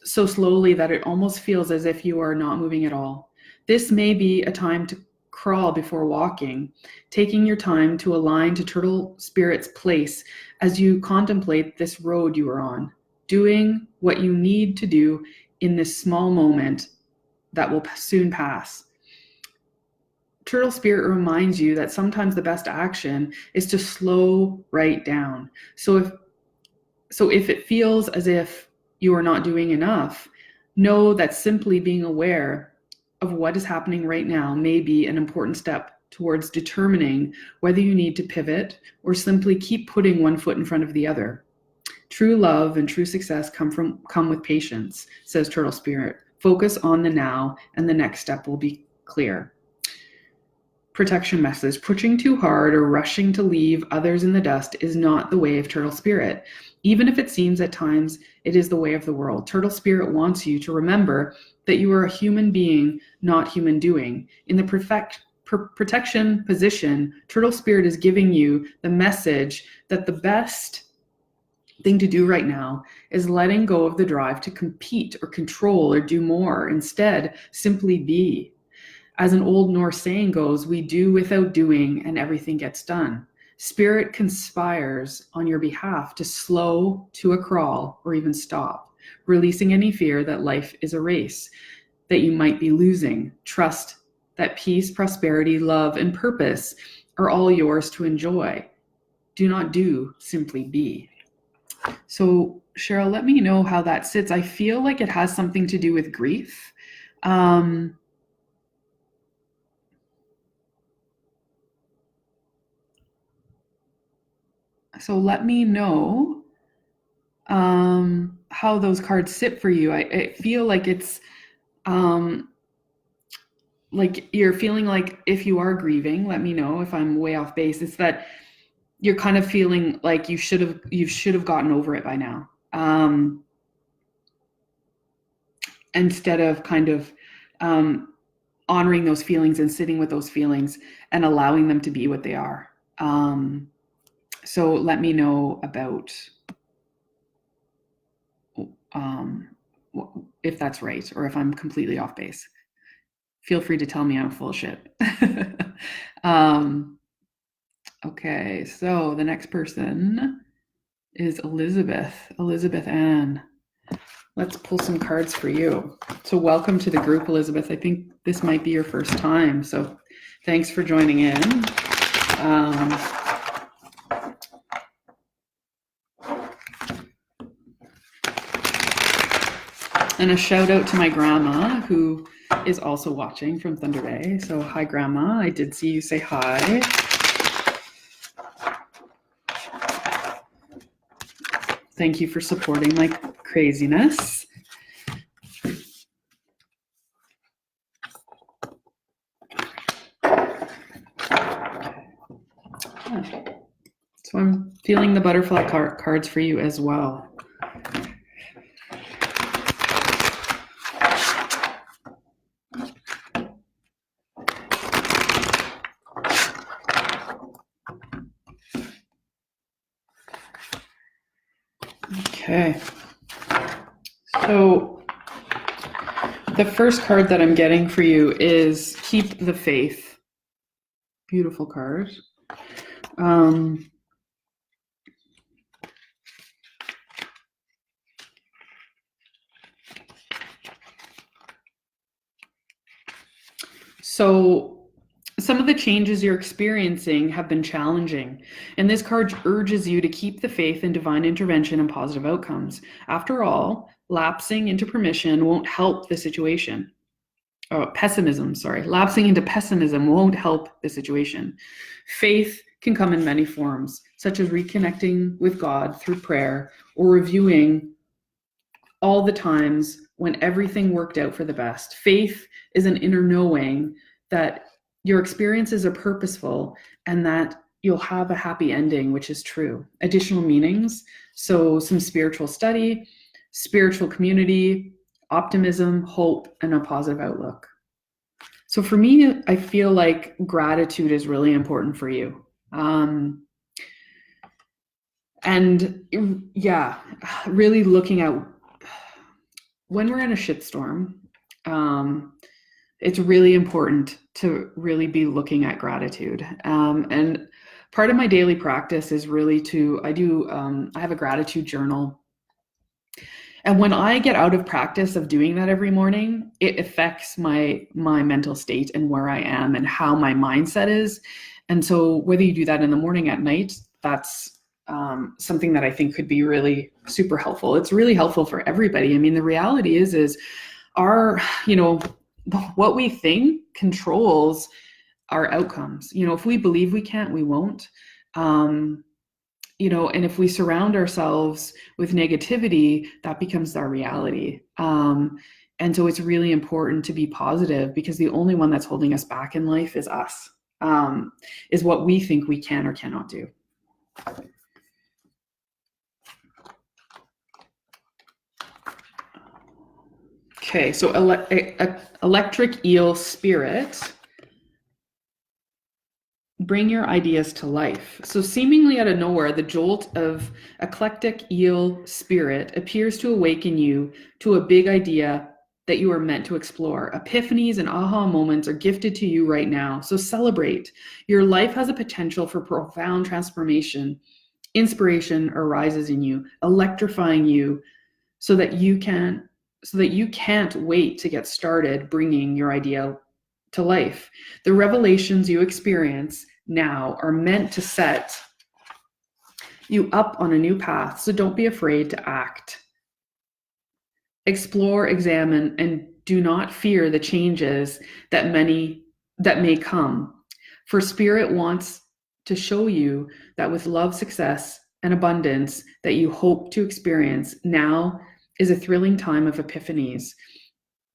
so slowly that it almost feels as if you are not moving at all. This may be a time to crawl before walking, taking your time to align to Turtle Spirit's place as you contemplate this road you are on, doing what you need to do in this small moment that will soon pass. Turtle Spirit reminds you that sometimes the best action is to slow right down. So if it feels as if you are not doing enough, know that simply being aware of what is happening right now may be an important step towards determining whether you need to pivot or simply keep putting one foot in front of the other. True love and true success come with patience, says Turtle Spirit. Focus on the now, and the next step will be clear. Protection message: pushing too hard or rushing to leave others in the dust is not the way of Turtle Spirit. Even if it seems at times it is the way of the world, Turtle Spirit wants you to remember that you are a human being, not human doing. In the protection position, Turtle Spirit is giving you the message that the best thing to do right now is letting go of the drive to compete or control or do more. Instead, simply be. As an old Norse saying goes, we do without doing and everything gets done. Spirit conspires on your behalf to slow to a crawl or even stop, releasing any fear that life is a race, that you might be losing. Trust that peace, prosperity, love, and purpose are all yours to enjoy. Do not do, simply be. So Cheryl, let me know how that sits. I feel like it has something to do with grief. So let me know how those cards sit for you. I feel like it's like you're feeling like if you are grieving, let me know if I'm way off base. It's that you're kind of feeling like you should have gotten over it by now. Instead of kind of honoring those feelings and sitting with those feelings and allowing them to be what they are. So let me know about if that's right or if I'm completely off base. Feel free to tell me I'm full of shit. Okay, so the next person is Elizabeth Ann. Let's pull some cards for you. So welcome to the group, Elizabeth. I think this might be your first time, so thanks for joining in. And a shout out to my grandma, who is also watching from Thunder Bay. So hi, Grandma. I did see you say hi. Thank you for supporting my craziness. So I'm feeling the butterfly cards for you as well. Okay, so the first card that I'm getting for you is Keep the Faith. Beautiful card. So some of the changes you're experiencing have been challenging, and this card urges you to keep the faith in divine intervention and positive outcomes. After all, lapsing into permission won't help the situation. Pessimism, sorry. Lapsing into pessimism won't help the situation. Faith can come in many forms, such as reconnecting with God through prayer or reviewing all the times when everything worked out for the best. Faith is an inner knowing that your experiences are purposeful and that you'll have a happy ending, which is true. Additional meanings, so some spiritual study, spiritual community, optimism, hope, and a positive outlook. So for me, I feel like gratitude is really important for you. And yeah, really looking at when we're in a shitstorm, it's really important to really be looking at gratitude. And part of my daily practice is really I have a gratitude journal. And when I get out of practice of doing that every morning, it affects my mental state and where I am and how my mindset is. And so whether you do that in the morning, at night, that's something that I think could be really super helpful. It's really helpful for everybody. I mean, the reality is our, what we think controls our outcomes. If we believe we can't, we won't. And if we surround ourselves with negativity, that becomes our reality. And so it's really important to be positive, because the only one that's holding us back in life is us, is what we think we can or cannot do. Okay, so electric eel spirit. Bring your ideas to life. So seemingly out of nowhere, the jolt of eclectic eel spirit appears to awaken you to a big idea that you are meant to explore. Epiphanies and aha moments are gifted to you right now. So celebrate. Your life has a potential for profound transformation. Inspiration arises in you, electrifying you so that you can't wait to get started bringing your idea to life. The revelations you experience now are meant to set you up on a new path, so don't be afraid to act. Explore, examine, and do not fear the changes that may come. For Spirit wants to show you that with love, success, and abundance that you hope to experience, now is a thrilling time of epiphanies.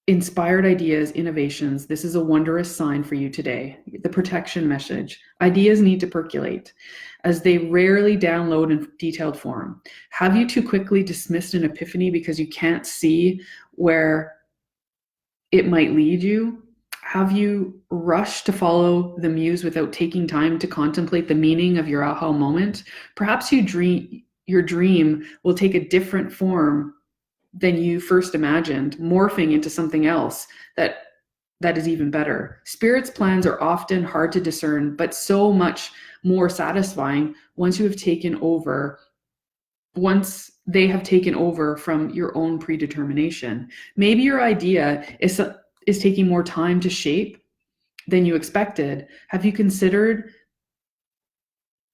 Inspired ideas, innovations. This is a wondrous sign for you today. The protection message. Ideas need to percolate, as they rarely download in detailed form. Have you too quickly dismissed an epiphany because you can't see where it might lead you? Have you rushed to follow the muse without taking time to contemplate the meaning of your aha moment? Perhaps your dream will take a different form than you first imagined, morphing into something else that is even better. Spirit's plans are often hard to discern, but so much more satisfying once they have taken over from your own predetermination. Maybe your idea is taking more time to shape than you expected. Have you considered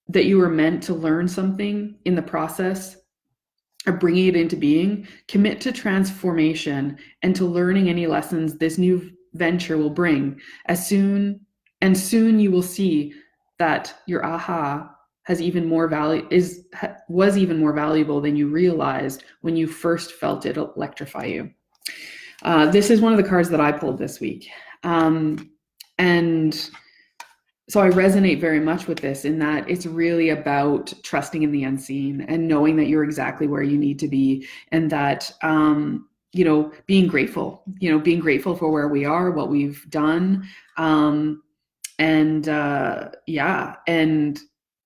that you were meant to learn something in the process of bringing it into being? Commit to transformation and to learning any lessons this new venture will bring. Soon you will see that your aha was even more valuable than you realized when you first felt it electrify you. This is one of the cards that I pulled this week. And so I resonate very much with this, in that it's really about trusting in the unseen and knowing that you're exactly where you need to be, and that, being grateful for where we are, what we've done.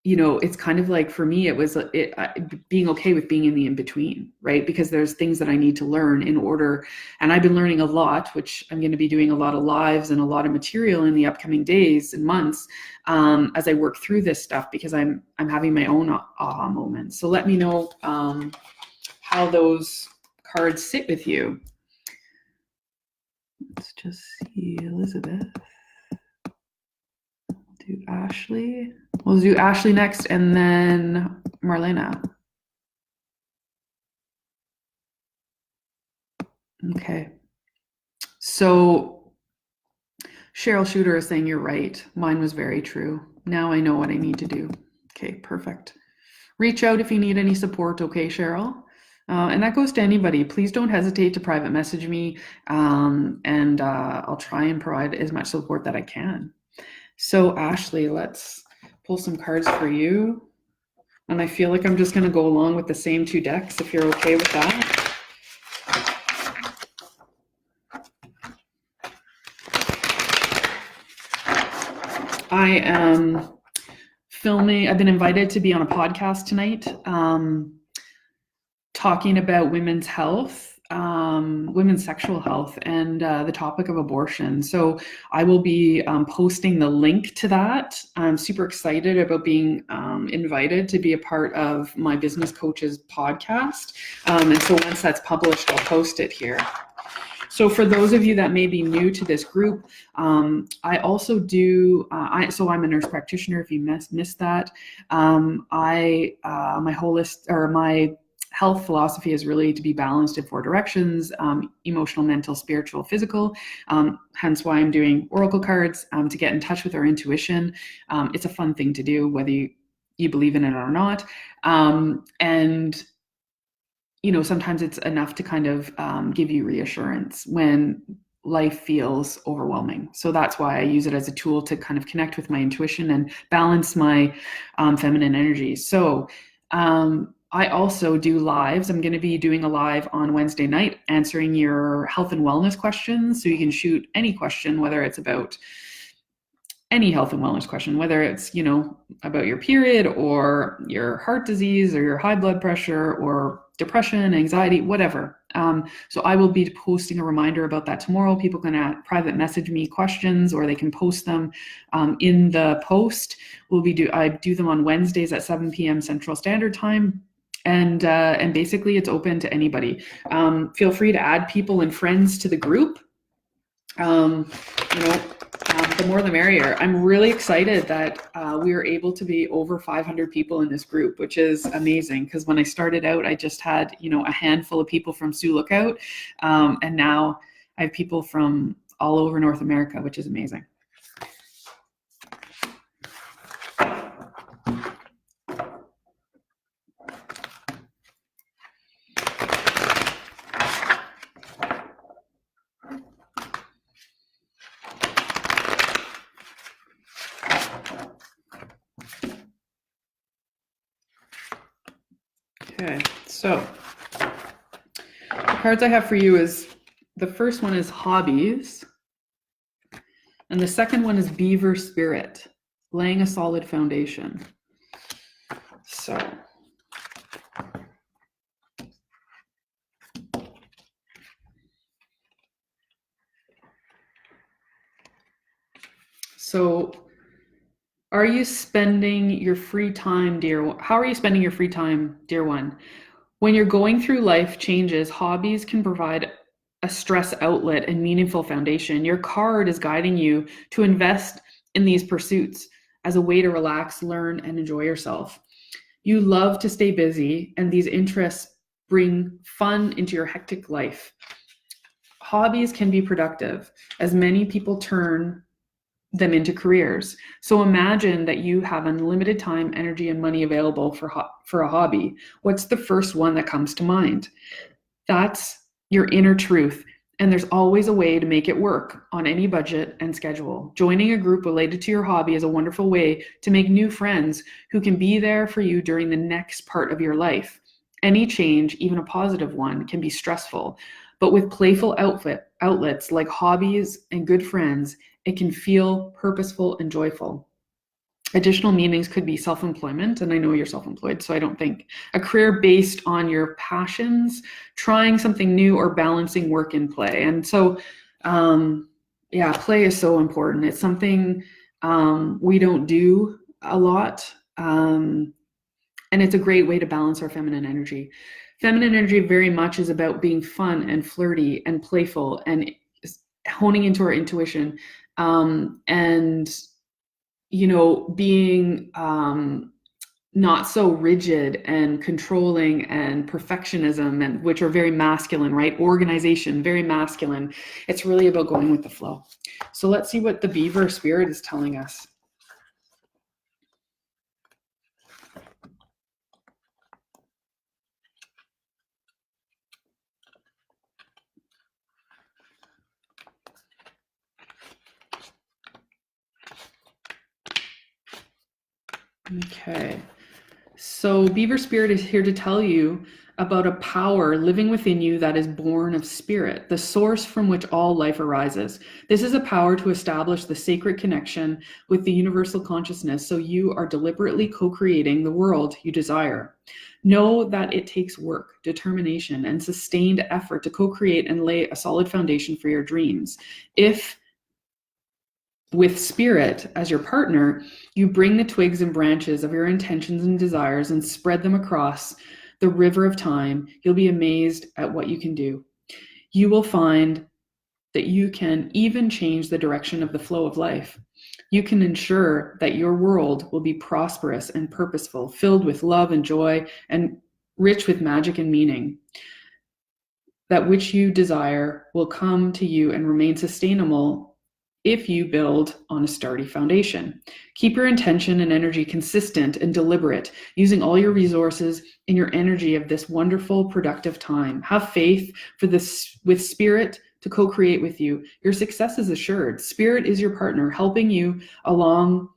It's kind of like, for me, it was being okay with being in the in-between, right? Because there's things that I need to learn in order. And I've been learning a lot, which I'm going to be doing a lot of lives and a lot of material in the upcoming days and months, as I work through this stuff, because I'm having my own aha moments. So let me know how those cards sit with you. Let's just see, Elizabeth. Do Ashley. We'll do Ashley next and then Marlena. Okay. So Cheryl Shooter is saying you're right. Mine was very true. Now I know what I need to do. Okay, perfect. Reach out if you need any support, okay, Cheryl? And that goes to anybody. Please don't hesitate to private message me, and I'll try and provide as much support that I can. So, Ashley, let's pull some cards for you. And I feel like I'm just going to go along with the same two decks if you're okay with that. I am filming, I've been invited to be on a podcast tonight, talking about women's health, women's sexual health, and the topic of abortion. So I will be posting the link to that. I'm super excited about being invited to be a part of my business coach's podcast. And so once that's published, I'll post it here. So for those of you that may be new to this group, I also do, so I'm a nurse practitioner, if you missed that. My health philosophy is really to be balanced in 4 directions, emotional, mental, spiritual, physical. Hence why I'm doing oracle cards to get in touch with our intuition. It's a fun thing to do, whether you believe in it or not. And sometimes it's enough to kind of give you reassurance when life feels overwhelming. So that's why I use it as a tool to kind of connect with my intuition and balance my feminine energy. So I also do lives. I'm going to be doing a live on Wednesday night answering your health and wellness questions. So you can shoot any question, whether it's about any health and wellness question, whether it's, about your period or your heart disease or your high blood pressure or depression, anxiety, whatever. So I will be posting a reminder about that tomorrow. People can private message me questions, or they can post them in the post. I do them on Wednesdays at 7 p.m. Central Standard Time. And basically it's open to anybody. Feel free to add people and friends to the group. The more the merrier. I'm really excited that we were able to be over 500 people in this group, which is amazing, because when I started out, I just had, a handful of people from Sioux Lookout, and now I have people from all over North America, which is amazing. Okay, so the cards I have for you is, the first one is hobbies, and the second one is beaver spirit, laying a solid foundation. So are you spending your free time, how are you spending your free time, dear one? When you're going through life changes, hobbies can provide a stress outlet and meaningful foundation. Your card is guiding you to invest in these pursuits as a way to relax, learn, and enjoy yourself. You love to stay busy, and these interests bring fun into your hectic life. Hobbies can be productive, as many people turn them into careers. So imagine that you have unlimited time, energy, and money available for a hobby. What's the first one that comes to mind? That's your inner truth. And there's always a way to make it work on any budget and schedule. Joining a group related to your hobby is a wonderful way to make new friends who can be there for you during the next part of your life. Any change, even a positive one, can be stressful. But with playful outlets like hobbies and good friends, it can feel purposeful and joyful. Additional meanings could be self-employment, and I know you're self-employed, so I don't think a career based on your passions, trying something new, or balancing work and play. And so, play is so important. It's something we don't do a lot, and it's a great way to balance our feminine energy. Feminine energy very much is about being fun and flirty and playful and honing into our intuition. And being not so rigid and controlling and perfectionism, and which are very masculine, right? Organization, very masculine. It's really about going with the flow. So let's see what the beaver spirit is telling us. Okay. So Beaver Spirit is here to tell you about a power living within you that is born of spirit, the source from which all life arises. This is a power to establish the sacred connection with the universal consciousness, so you are deliberately co-creating the world you desire. Know that it takes work, determination, and sustained effort to co-create and lay a solid foundation for your dreams. If with spirit as your partner, you bring the twigs and branches of your intentions and desires and spread them across the river of time. You'll be amazed at what you can do. You will find that you can even change the direction of the flow of life. You can ensure that your world will be prosperous and purposeful, filled with love and joy, and rich with magic and meaning. That which you desire will come to you and remain sustainable if you build on a sturdy foundation. Keep your intention and energy consistent and deliberate, using all your resources and your energy of this wonderful, productive time. Have faith for this with spirit to co-create with you. Your success is assured. Spirit is your partner, helping you along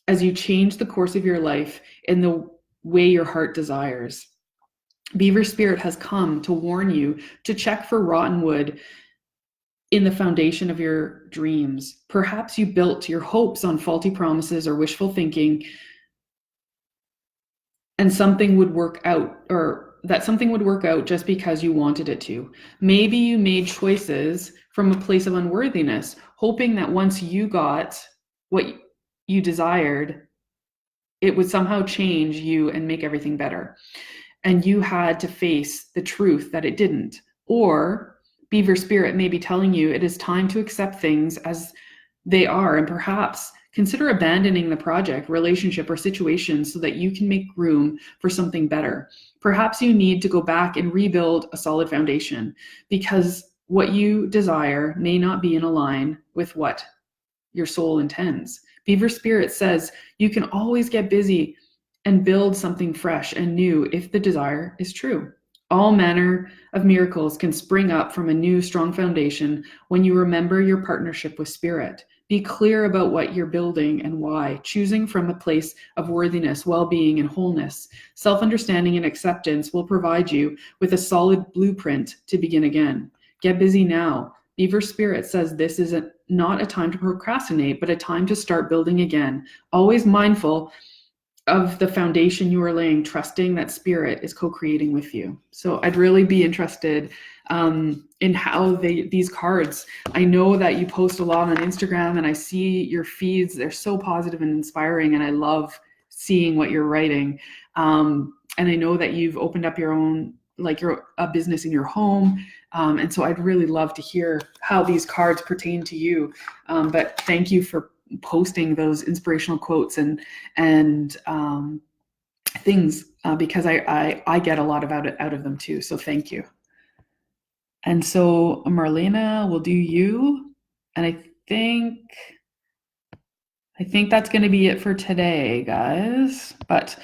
as you change the course of your life in the way your heart desires. Beaver Spirit has come to warn you to check for rotten wood in the foundation of your dreams. Perhaps you built your hopes on faulty promises or wishful thinking, and something would work out, or that something would work out just because you wanted it to. Maybe you made choices from a place of unworthiness, hoping that once you got what you desired, it would somehow change you and make everything better. And you had to face the truth that it didn't. Or Beaver Spirit may be telling you it is time to accept things as they are, and perhaps consider abandoning the project, relationship, or situation so that you can make room for something better. Perhaps you need to go back and rebuild a solid foundation, because what you desire may not be in line with what your soul intends. Beaver Spirit says you can always get busy and build something fresh and new if the desire is true. All manner of miracles can spring up from a new, strong foundation when you remember your partnership with Spirit. Be clear about what you're building and why, choosing from a place of worthiness, well-being, and wholeness. Self-understanding and acceptance will provide you with a solid blueprint to begin again. Get busy now. Beaver Spirit says this is not a time to procrastinate, but a time to start building again. Always mindful of the foundation you are laying, trusting that Spirit is co-creating with you. So I'd really be interested in how these cards, I know that you post a lot on Instagram and I see your feeds. They're so positive and inspiring, and I love seeing what you're writing. And I know that you've opened up your own, like a business in your home. And so I'd really love to hear how these cards pertain to you. But thank you for posting those inspirational quotes and things, because I get a lot out of them too. So thank you. And so Marlena will do you, and I think that's going to be it for today, guys. But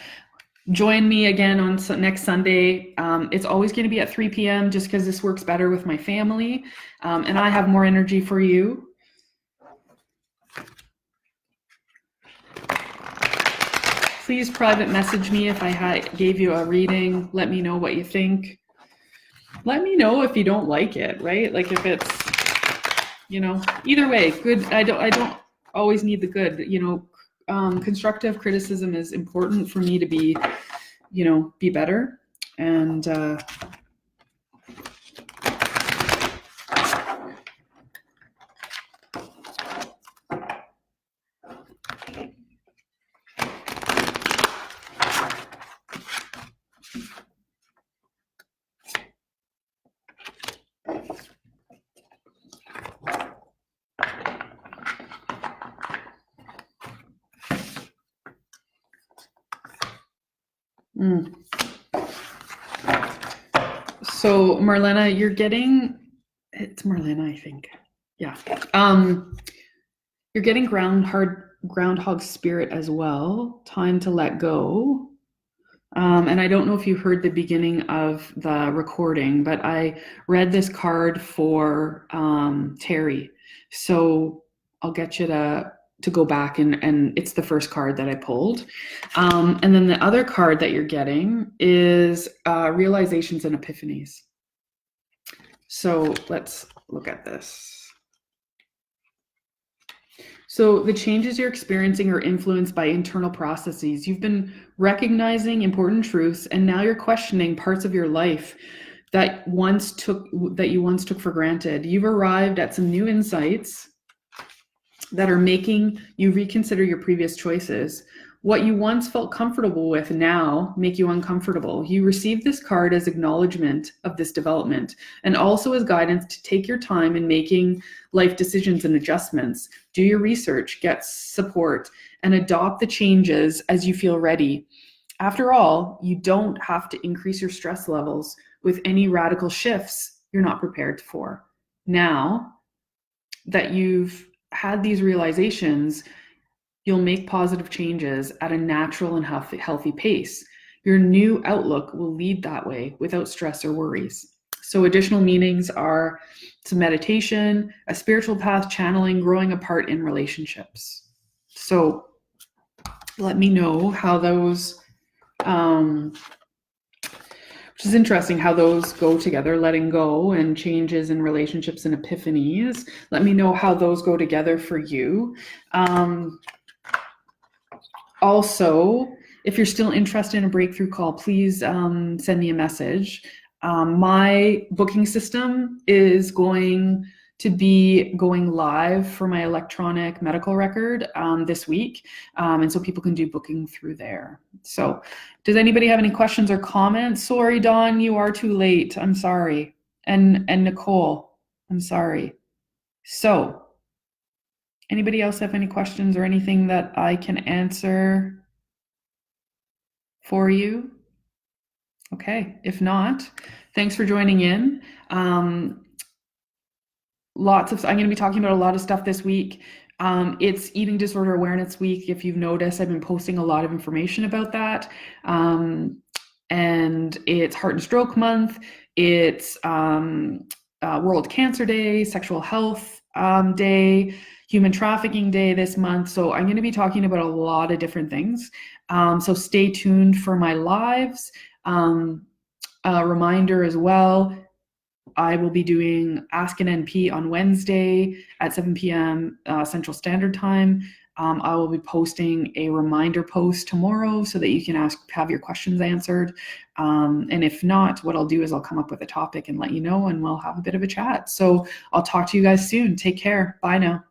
join me again on next Sunday. It's always going to be at 3 p.m. just because this works better with my family, and I have more energy for you. Please private message me if I gave you a reading. Let me know what you think. Let me know if you don't like it, right? Like if it's, either way, good. I don't always need the good, constructive criticism is important for me to be, be better. And Mm. So Marlena, it's Marlena, I think. Yeah. You're getting groundhog spirit as well. Time to let go. And I don't know if you heard the beginning of the recording, but I read this card for Terry. So I'll get you to go back and it's the first card that I pulled. And then the other card that you're getting is realizations and epiphanies. So let's look at this. So the changes you're experiencing are influenced by internal processes. You've been recognizing important truths, and now you're questioning parts of your life that you once took for granted. You've arrived at some new insights that are making you reconsider your previous choices. What you once felt comfortable with now make you uncomfortable. You receive this card as acknowledgement of this development and also as guidance to take your time in making life decisions and adjustments. Do your research, get support, and adopt the changes as you feel ready. After all, you don't have to increase your stress levels with any radical shifts you're not prepared for. Now that you've had these realizations, you'll make positive changes at a natural and healthy pace. Your new outlook will lead that way without stress or worries. So additional meanings are some meditation, a spiritual path, channeling, growing apart in relationships. So let me know how those, which is interesting how those go together, letting go and changes in relationships and epiphanies. Let me know how those go together for you. Also, if you're still interested in a breakthrough call, please send me a message. My booking system is going to be going live for my electronic medical record this week. And so people can do booking through there. So does anybody have any questions or comments? Sorry, Dawn, you are too late. I'm sorry. And Nicole, I'm sorry. So anybody else have any questions or anything that I can answer for you? Okay, if not, thanks for joining in. I'm going to be talking about a lot of stuff this week. It's Eating Disorder Awareness Week. If you've noticed, I've been posting a lot of information about that. And it's Heart and Stroke Month. It's World Cancer Day, Sexual Health Day, Human Trafficking Day this month. So I'm going to be talking about a lot of different things. So stay tuned for my lives. A reminder as well, I will be doing Ask an NP on Wednesday at 7 p.m. Central Standard Time. I will be posting a reminder post tomorrow so that you can have your questions answered. And if not, what I'll do is I'll come up with a topic and let you know, and we'll have a bit of a chat. So I'll talk to you guys soon. Take care. Bye now.